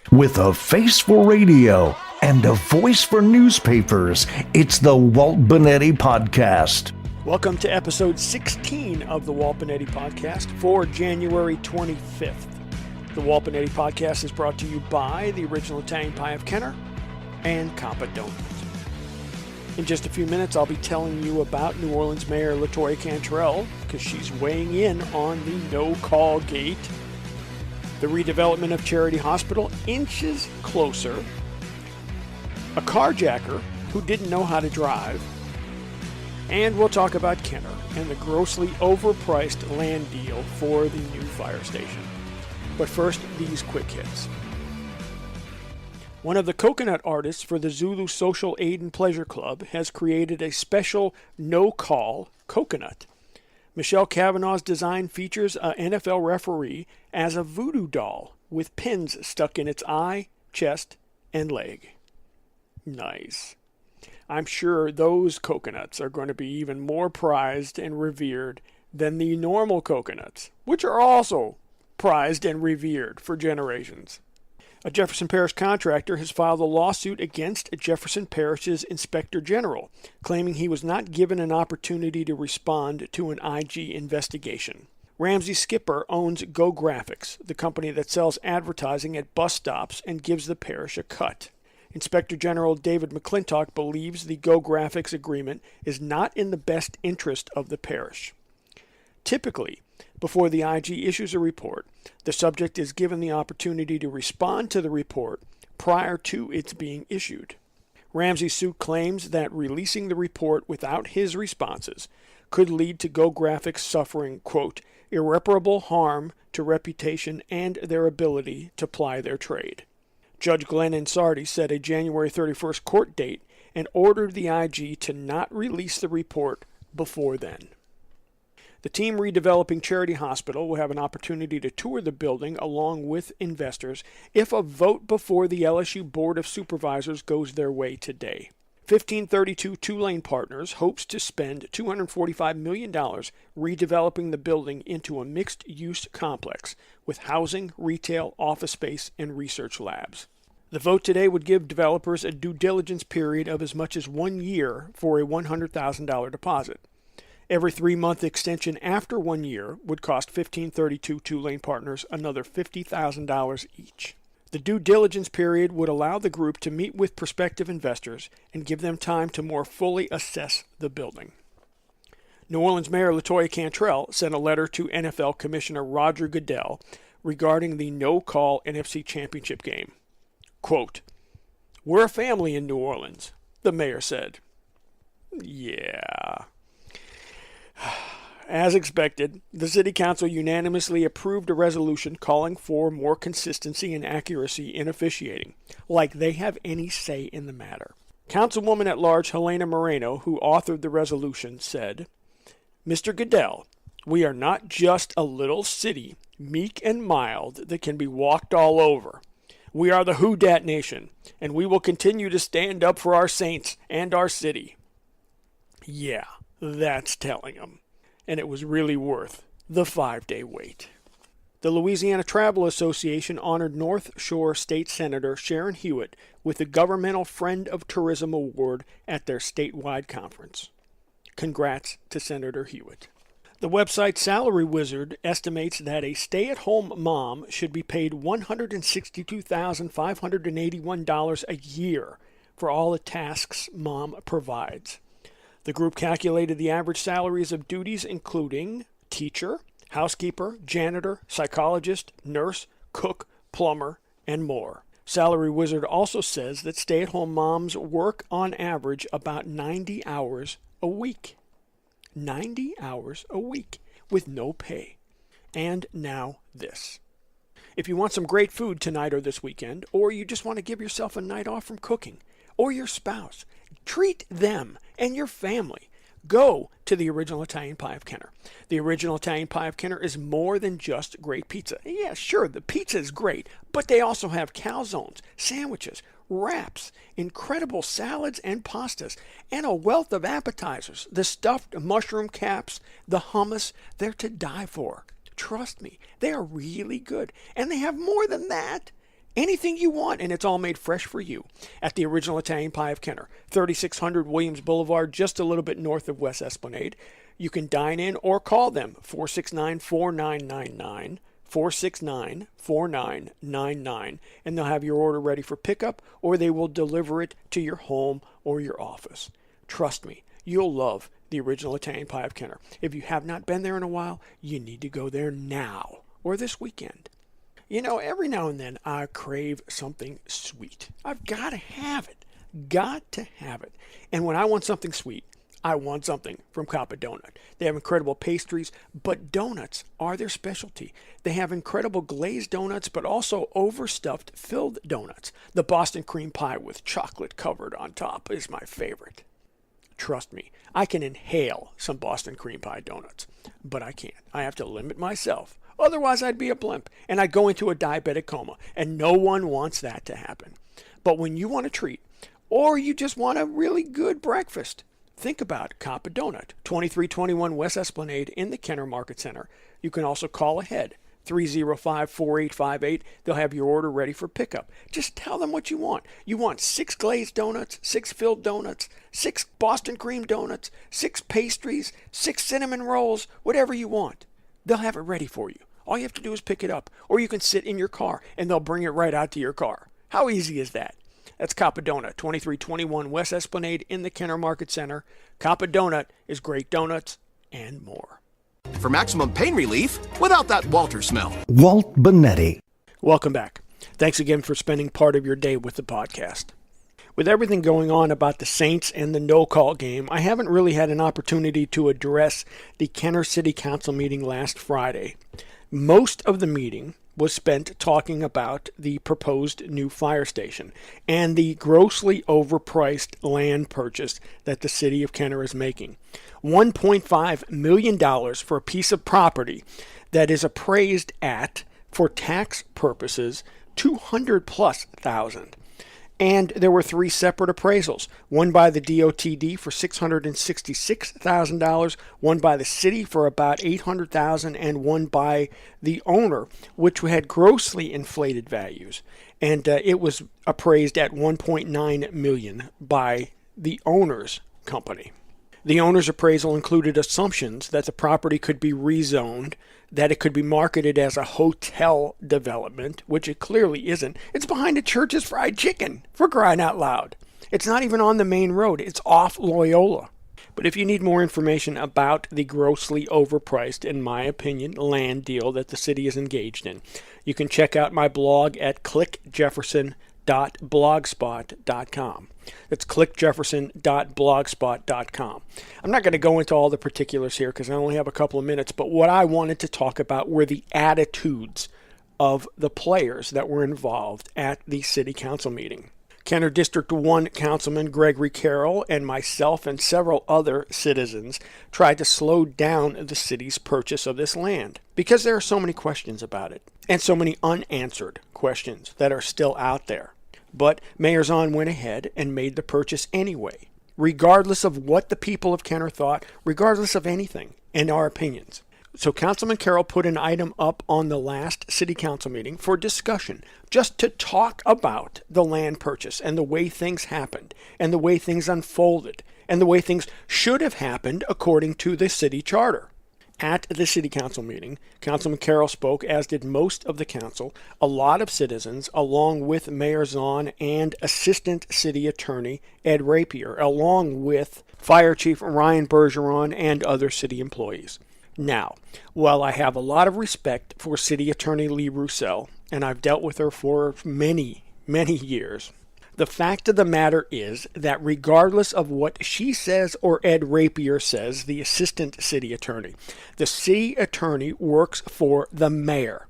With a face for radio and a voice for newspapers, it's the Walt Bonetti Podcast. Welcome to episode 16 of the Walt Bonetti Podcast for January 25th. The Walt Bonetti Podcast is brought to you by the Original Italian Pie of Kenner and Compa Donuts. In just a few minutes, I'll be telling you about New Orleans Mayor LaToya Cantrell because she's weighing in on the no-call gate. The redevelopment of Charity Hospital inches closer. A carjacker who didn't know how to drive. And we'll talk about Kenner and the grossly overpriced land deal for the new fire station. But first, these quick hits. One of the coconut artists for the Zulu Social Aid and Pleasure Club has created a special no-call coconut. Michelle Cavanaugh's design features an NFL referee as a voodoo doll with pins stuck in its eye, chest, and leg. Nice. I'm sure those coconuts are going to be even more prized and revered than the normal coconuts, which are also prized and revered for generations. A Jefferson Parish contractor has filed a lawsuit against Jefferson Parish's Inspector General, claiming he was not given an opportunity to respond to an IG investigation. Ramsey Skipper owns Go Graphics, the company that sells advertising at bus stops and gives the parish a cut. Inspector General David McClintock believes the Go Graphics agreement is not in the best interest of the parish. Typically, before the IG issues a report, the subject is given the opportunity to respond to the report prior to its being issued. Ramsey's suit claims that releasing the report without his responses could lead to Go Graphics suffering, quote, irreparable harm to reputation and their ability to ply their trade. Judge Glenn Ansardi set a January 31st court date and ordered the IG to not release the report before then. The team redeveloping Charity Hospital will have an opportunity to tour the building along with investors if a vote before the LSU Board of Supervisors goes their way today. 1532 Tulane Partners hopes to spend $245 million redeveloping the building into a mixed-use complex with housing, retail, office space, and research labs. The vote today would give developers a due diligence period of as much as 1 year for a $100,000 deposit. Every 3-month extension after 1 year would cost 1532 Tulane Partners another $50,000 each. The due diligence period would allow the group to meet with prospective investors and give them time to more fully assess the building. New Orleans Mayor LaToya Cantrell sent a letter to NFL Commissioner Roger Goodell regarding the no-call NFC Championship game. Quote, "We're a family in New Orleans," the mayor said. Yeah. As expected, the City Council unanimously approved a resolution calling for more consistency and accuracy in officiating, like they have any say in the matter. Councilwoman at Large Helena Moreno, who authored the resolution, said, "Mr. Goodell, we are not just a little city, meek and mild, that can be walked all over. We are the Who Dat Nation, and we will continue to stand up for our saints and our city." Yeah, that's telling them. And it was really worth the 5-day wait. The Louisiana Travel Association honored North Shore State Senator Sharon Hewitt with the Governmental Friend of Tourism Award at their statewide conference. Congrats to Senator Hewitt. The website Salary Wizard estimates that a stay-at-home mom should be paid $162,581 a year for all the tasks mom provides. The group calculated the average salaries of duties including teacher, housekeeper, janitor, psychologist, nurse, cook, plumber, and more. Salary Wizard also says that stay-at-home moms work on average about 90 hours a week. 90 hours a week with no pay. And now this. If you want some great food tonight or this weekend, or you just want to give yourself a night off from cooking, or your spouse, treat them and your family. Go to the Original Italian Pie of Kenner. The Original Italian Pie of Kenner is more than just great pizza. Yeah, sure, the pizza is great, but they also have calzones, sandwiches, wraps, incredible salads and pastas, and a wealth of appetizers. The stuffed mushroom caps, the hummus, they're to die for. Trust me, they are really good. And they have more than that. Anything you want, and it's all made fresh for you at the Original Italian Pie of Kenner, 3600 Williams Boulevard, just a little bit north of West Esplanade. You can dine in or call them, 469-4999, 469-4999, and they'll have your order ready for pickup, or they will deliver it to your home or your office. Trust me, you'll love the Original Italian Pie of Kenner. If you have not been there in a while, you need to go there now or this weekend. You know, every now and then I crave something sweet. I've got to have it. Got to have it. And when I want something sweet, I want something from Capa Donut. They have incredible pastries, but donuts are their specialty. They have incredible glazed donuts, but also overstuffed filled donuts. The Boston cream pie with chocolate covered on top is my favorite. Trust me, I can inhale some Boston cream pie donuts, but I can't. I have to limit myself. Otherwise, I'd be a blimp, and I'd go into a diabetic coma, and no one wants that to happen. But when you want a treat, or you just want a really good breakfast, think about Capa Donut, 2321 West Esplanade in the Kenner Market Center. You can also call ahead, 305-4858. They'll have your order ready for pickup. Just tell them what you want. You want 6 glazed donuts, 6 filled donuts, 6 Boston cream donuts, 6 pastries, 6 cinnamon rolls, whatever you want. They'll have it ready for you. All you have to do is pick it up, or you can sit in your car and they'll bring it right out to your car. How easy is that? That's Capa Donut, 2321 West Esplanade in the Kenner Market Center. Capa Donut is great donuts and more. For maximum pain relief without that Walter smell. Walt Bonetti. Welcome back. Thanks again for spending part of your day with the podcast. With everything going on about the Saints and the no-call game, I haven't really had an opportunity to address the Kenner City Council meeting last Friday. Most of the meeting was spent talking about the proposed new fire station and the grossly overpriced land purchase that the city of Kenner is making. $1.5 million for a piece of property that is appraised at, for tax purposes, $200,000+. And there were 3 separate appraisals, one by the DOTD for $666,000, one by the city for about $800,000, and one by the owner, which had grossly inflated values. And it was appraised at $1.9 million by the owner's company. The owner's appraisal included assumptions that the property could be rezoned, that it could be marketed as a hotel development, which it clearly isn't. It's behind a Church's Fried Chicken, for crying out loud. It's not even on the main road. It's off Loyola. But if you need more information about the grossly overpriced, in my opinion, land deal that the city is engaged in, you can check out my blog at clickjefferson.blogspot.com. That's clickjefferson.blogspot.com. I'm not going to go into all the particulars here because I only have a couple of minutes, but what I wanted to talk about were the attitudes of the players that were involved at the city council meeting. Kenner District 1 Councilman Gregory Carroll and myself and several other citizens tried to slow down the city's purchase of this land because there are so many questions about it and so many unanswered questions that are still out there. But Mayor Zahn went ahead and made the purchase anyway, regardless of what the people of Kenner thought, regardless of anything in our opinions. So Councilman Carroll put an item up on the last city council meeting for discussion, just to talk about the land purchase and the way things happened and the way things unfolded and the way things should have happened according to the city charter. At the city council meeting, Councilman Carroll spoke, as did most of the council, a lot of citizens, along with Mayor Zahn and Assistant City Attorney Ed Rapier, along with Fire Chief Ryan Bergeron and other city employees. Now, while I have a lot of respect for City Attorney Lee Roussel, and I've dealt with her for many, many years, the fact of the matter is that regardless of what she says or Ed Rapier says, the assistant city attorney, the city attorney works for the mayor.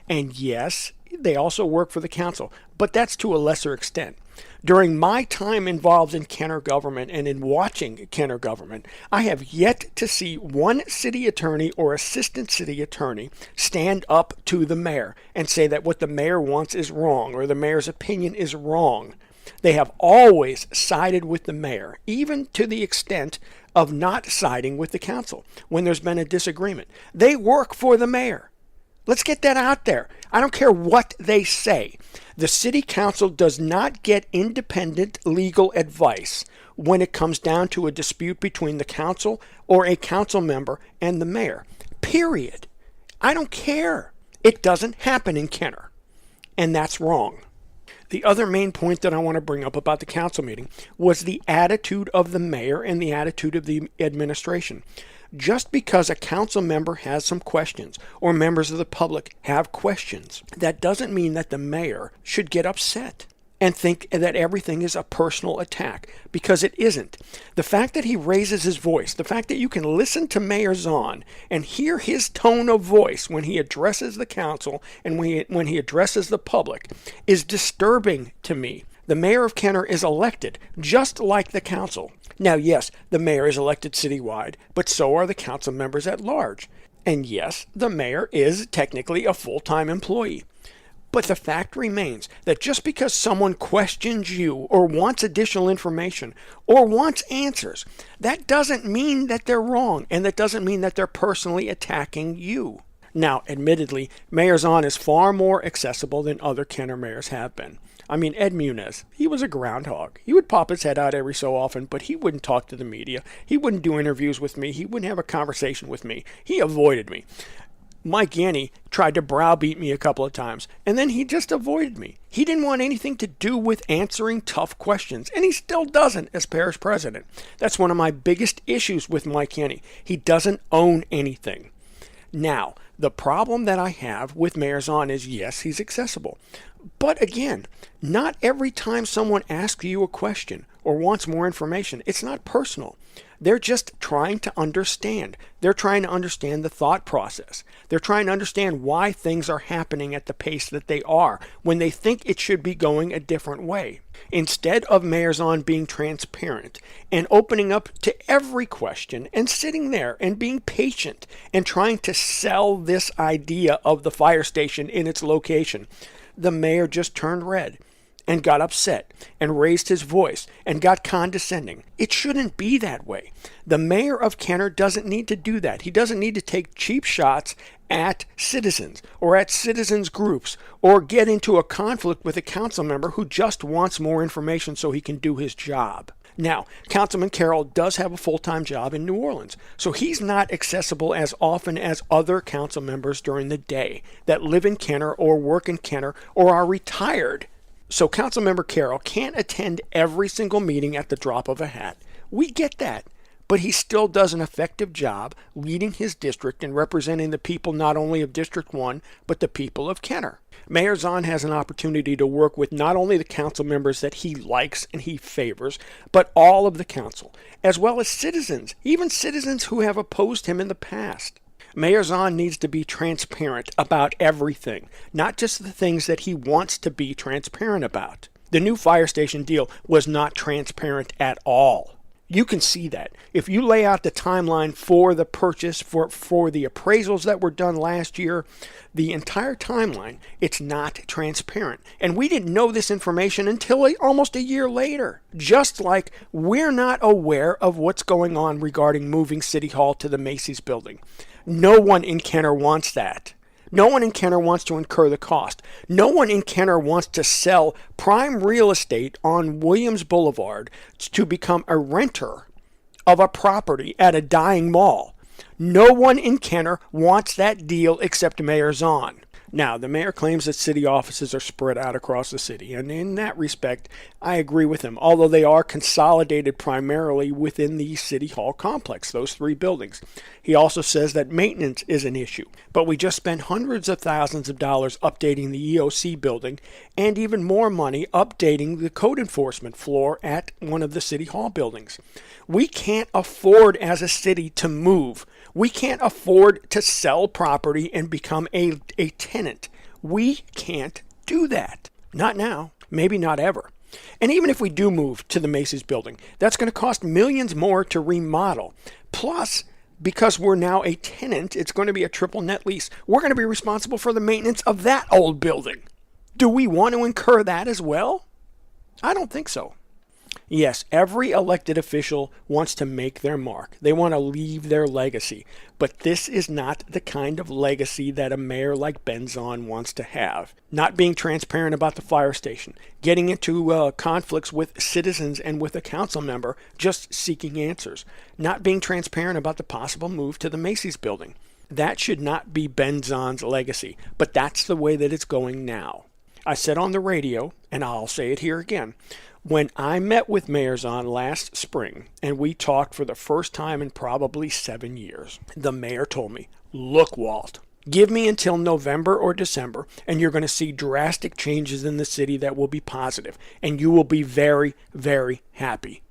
And yes, they also work for the council, but that's to a lesser extent. During my time involved in Kenner government and in watching Kenner government, I have yet to see one city attorney or assistant city attorney stand up to the mayor and say that what the mayor wants is wrong or the mayor's opinion is wrong. They have always sided with the mayor, even to the extent of not siding with the council when there's been a disagreement. They work for the mayor. Let's get that out there. I don't care what they say. The city council does not get independent legal advice when it comes down to a dispute between the council or a council member and the mayor. Period. I don't care. It doesn't happen in Kenner. And that's wrong. The other main point that I want to bring up about the council meeting was the attitude of the mayor and the attitude of the administration. Just because a council member has some questions or members of the public have questions, that doesn't mean that the mayor should get upset and think that everything is a personal attack, because it isn't. The fact that he raises his voice, the fact that you can listen to Mayor Zahn and hear his tone of voice when he addresses the council and when he addresses the public is disturbing to me. The mayor of Kenner is elected just like the council. Now, yes, the mayor is elected citywide, but so are the council members at large. And yes, the mayor is technically a full-time employee. But the fact remains that just because someone questions you or wants additional information or wants answers, that doesn't mean that they're wrong, and that doesn't mean that they're personally attacking you. Now, admittedly, Mayor Zahn is far more accessible than other Kenner mayors have been. I mean, Ed Muniz, he was a groundhog. He would pop his head out every so often, but he wouldn't talk to the media. He wouldn't do interviews with me. He wouldn't have a conversation with me. He avoided me. Mike Yanni tried to browbeat me a couple of times, and then he just avoided me. He didn't want anything to do with answering tough questions, and he still doesn't as parish president. That's one of my biggest issues with Mike Yanni. He doesn't own anything. Now, the problem that I have with Mayor Zahn is, yes, he's accessible. But again, not every time someone asks you a question or wants more information, it's not personal. They're just trying to understand. They're trying to understand the thought process. They're trying to understand why things are happening at the pace that they are when they think it should be going a different way. Instead of Mayor Zahn being transparent and opening up to every question and sitting there and being patient and trying to sell this idea of the fire station in its location, the mayor just turned red and got upset and raised his voice and got condescending. It shouldn't be that way. The mayor of Kenner doesn't need to do that. He doesn't need to take cheap shots at citizens or at citizens groups or get into a conflict with a council member who just wants more information so he can do his job. Now, Councilman Carroll does have a full-time job in New Orleans, so he's not accessible as often as other council members during the day that live in Kenner or work in Kenner or are retired. So Councilmember Carroll can't attend every single meeting at the drop of a hat. We get that. But he still does an effective job leading his district and representing the people not only of District 1, but the people of Kenner. Mayor Zahn has an opportunity to work with not only the council members that he likes and he favors, but all of the council, as well as citizens, even citizens who have opposed him in the past. Mayor Zahn needs to be transparent about everything, not just the things that he wants to be transparent about. The new fire station deal was not transparent at all. You can see that. If you lay out the timeline for the purchase, for the appraisals that were done last year, the entire timeline, it's not transparent. And we didn't know this information until almost a year later. Just like we're not aware of what's going on regarding moving City Hall to the Macy's building. No one in Kenner wants that. No one in Kenner wants to incur the cost. No one in Kenner wants to sell prime real estate on Williams Boulevard to become a renter of a property at a dying mall. No one in Kenner wants that deal except Mayor Zahn. Now, the mayor claims that city offices are spread out across the city, and in that respect, I agree with him, although they are consolidated primarily within the City Hall complex, those three buildings. He also says that maintenance is an issue, but we just spent hundreds of thousands of dollars updating the EOC building and even more money updating the code enforcement floor at one of the City Hall buildings. We can't afford as a city to move. We can't afford to sell property and become a tenant. We can't do that. Not now. Maybe not ever. And even if we do move to the Macy's building, that's going to cost millions more to remodel. Plus, because we're now a tenant, it's going to be a triple net lease. We're going to be responsible for the maintenance of that old building. Do we want to incur that as well? I don't think so. Yes, every elected official wants to make their mark. They want to leave their legacy. But this is not the kind of legacy that a mayor like Benzon wants to have. Not being transparent about the fire station, getting into conflicts with citizens and with a council member, just seeking answers. Not being transparent about the possible move to the Macy's building. That should not be Benzon's legacy, but that's the way that it's going now. I said on the radio, and I'll say it here again, when I met with Mayor Zahn last spring and we talked for the first time in probably 7 years, the mayor told me, look, Walt, give me until November or December and you're going to see drastic changes in the city that will be positive and you will be very, very happy.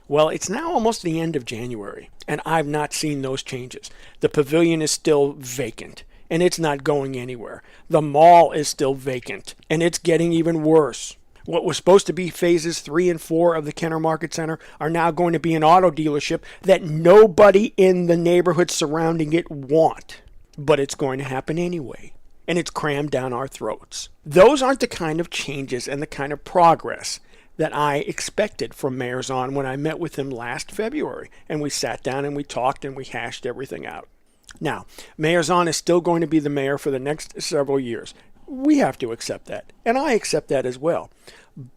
Well, it's now almost the end of January and I've not seen those changes. The pavilion is still vacant and it's not going anywhere. The mall is still vacant and it's getting even worse. What was supposed to be phases 3 and 4 of the Kenner Market Center are now going to be an auto dealership that nobody in the neighborhood surrounding it want. But it's going to happen anyway. And it's crammed down our throats. Those aren't the kind of changes and the kind of progress that I expected from Mayor Zahn when I met with him last February. And we sat down and we talked and we hashed everything out. Now, Mayor Zahn is still going to be the mayor for the next several years. We have to accept that, and I accept that as well.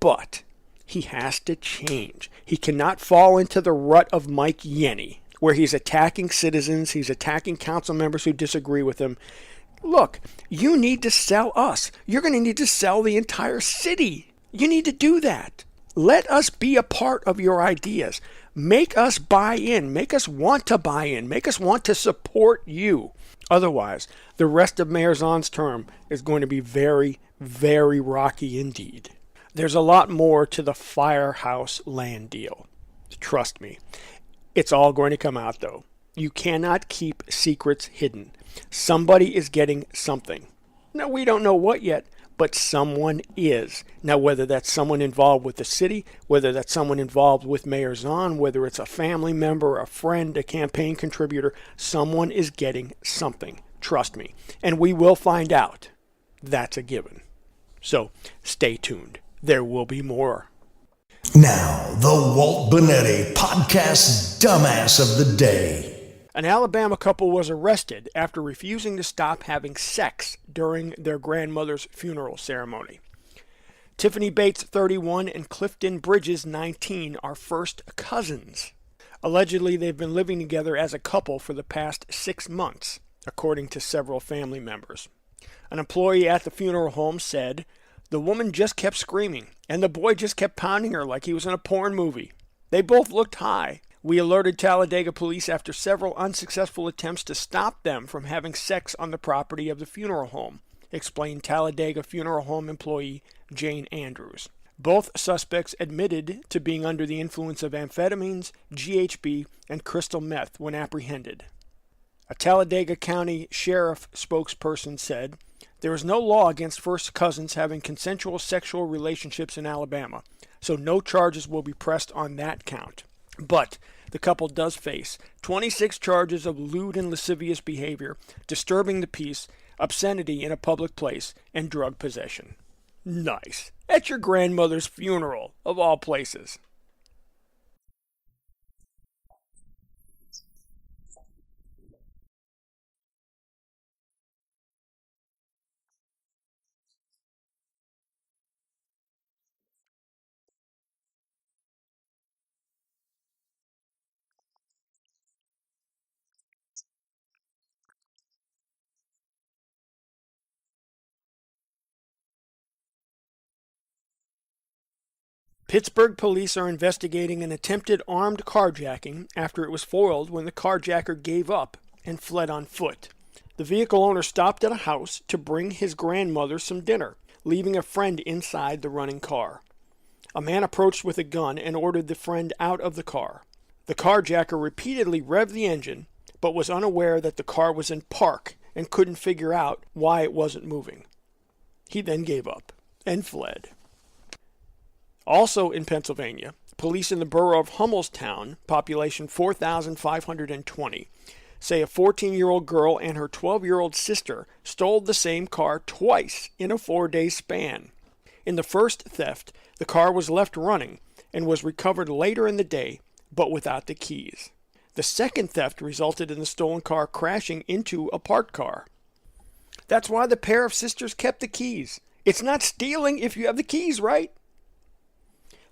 But he has to change. He cannot fall into the rut of Mike Yenny, where he's attacking citizens, he's attacking council members who disagree with him. Look, you need to sell us. You're going to need to sell the entire city. You need to do that. Let us be a part of your ideas. Make us buy in. Make us want to buy in. Make us want to support you. Otherwise, the rest of Mayor Zahn's term is going to be very, very rocky indeed. There's a lot more to the firehouse land deal. Trust me. It's all going to come out, though. You cannot keep secrets hidden. Somebody is getting something. Now, we don't know what yet, but someone is. Now, whether that's someone involved with the city, whether that's someone involved with Mayor Zahn, whether it's a family member, a friend, a campaign contributor, someone is getting something. Trust me. And we will find out. That's a given. So, stay tuned. There will be more. Now, the Walt Bonetti Podcast Dumbass of the Day. An Alabama couple was arrested after refusing to stop having sex during their grandmother's funeral ceremony. Tiffany Bates, 31, and Clifton Bridges, 19, are first cousins. Allegedly, they've been living together as a couple for the past 6 months, according to several family members. An employee at the funeral home said, "The woman just kept screaming, and the boy just kept pounding her like he was in a porn movie. They both looked high. We alerted Talladega police after several unsuccessful attempts to stop them from having sex on the property of the funeral home," explained Talladega Funeral Home employee Jane Andrews. Both suspects admitted to being under the influence of amphetamines, GHB, and crystal meth when apprehended. A Talladega County Sheriff spokesperson said, "There is no law against first cousins having consensual sexual relationships in Alabama, so no charges will be pressed on that count. But the couple does face 26 charges of lewd and lascivious behavior, disturbing the peace, obscenity in a public place, and drug possession." Nice. At your grandmother's funeral, of all places. Pittsburgh police are investigating an attempted armed carjacking after it was foiled when the carjacker gave up and fled on foot. The vehicle owner stopped at a house to bring his grandmother some dinner, leaving a friend inside the running car. A man approached with a gun and ordered the friend out of the car. The carjacker repeatedly revved the engine, but was unaware that the car was in park and couldn't figure out why it wasn't moving. He then gave up and fled. Also in Pennsylvania, police in the borough of Hummelstown, population 4,520, say a 14-year-old girl and her 12-year-old sister stole the same car twice in a 4-day span. In the first theft, the car was left running, and was recovered later in the day, but without the keys. The second theft resulted in the stolen car crashing into a parked car. That's why the pair of sisters kept the keys. It's not stealing if you have the keys, right?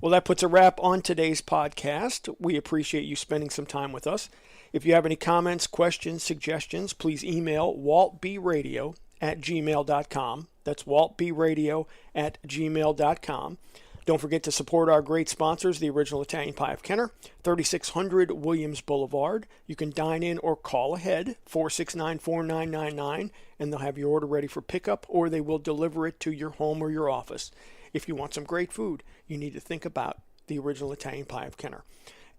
Well, that puts a wrap on today's podcast. We appreciate you spending some time with us. If you have any comments, questions, suggestions, please email waltbradio@gmail.com. That's waltbradio@gmail.com. Don't forget to support our great sponsors, the Original Italian Pie of Kenner, 3600 Williams Boulevard. You can dine in or call ahead, 469-4999, and they'll have your order ready for pickup, or they will deliver it to your home or your office. If you want some great food, you need to think about the Original Italian Pie of Kenner.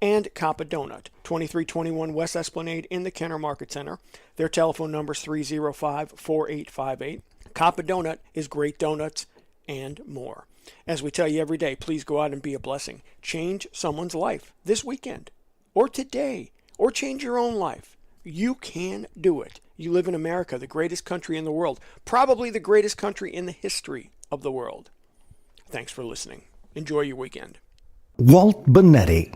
And Coppa Donut, 2321 West Esplanade in the Kenner Market Center. Their telephone number is 305-4858. Coppa Donut is great donuts and more. As we tell you every day, please go out and be a blessing. Change someone's life this weekend, or today, or change your own life. You can do it. You live in America, the greatest country in the world, probably the greatest country in the history of the world. Thanks for listening. Enjoy your weekend. Walt Bonetti.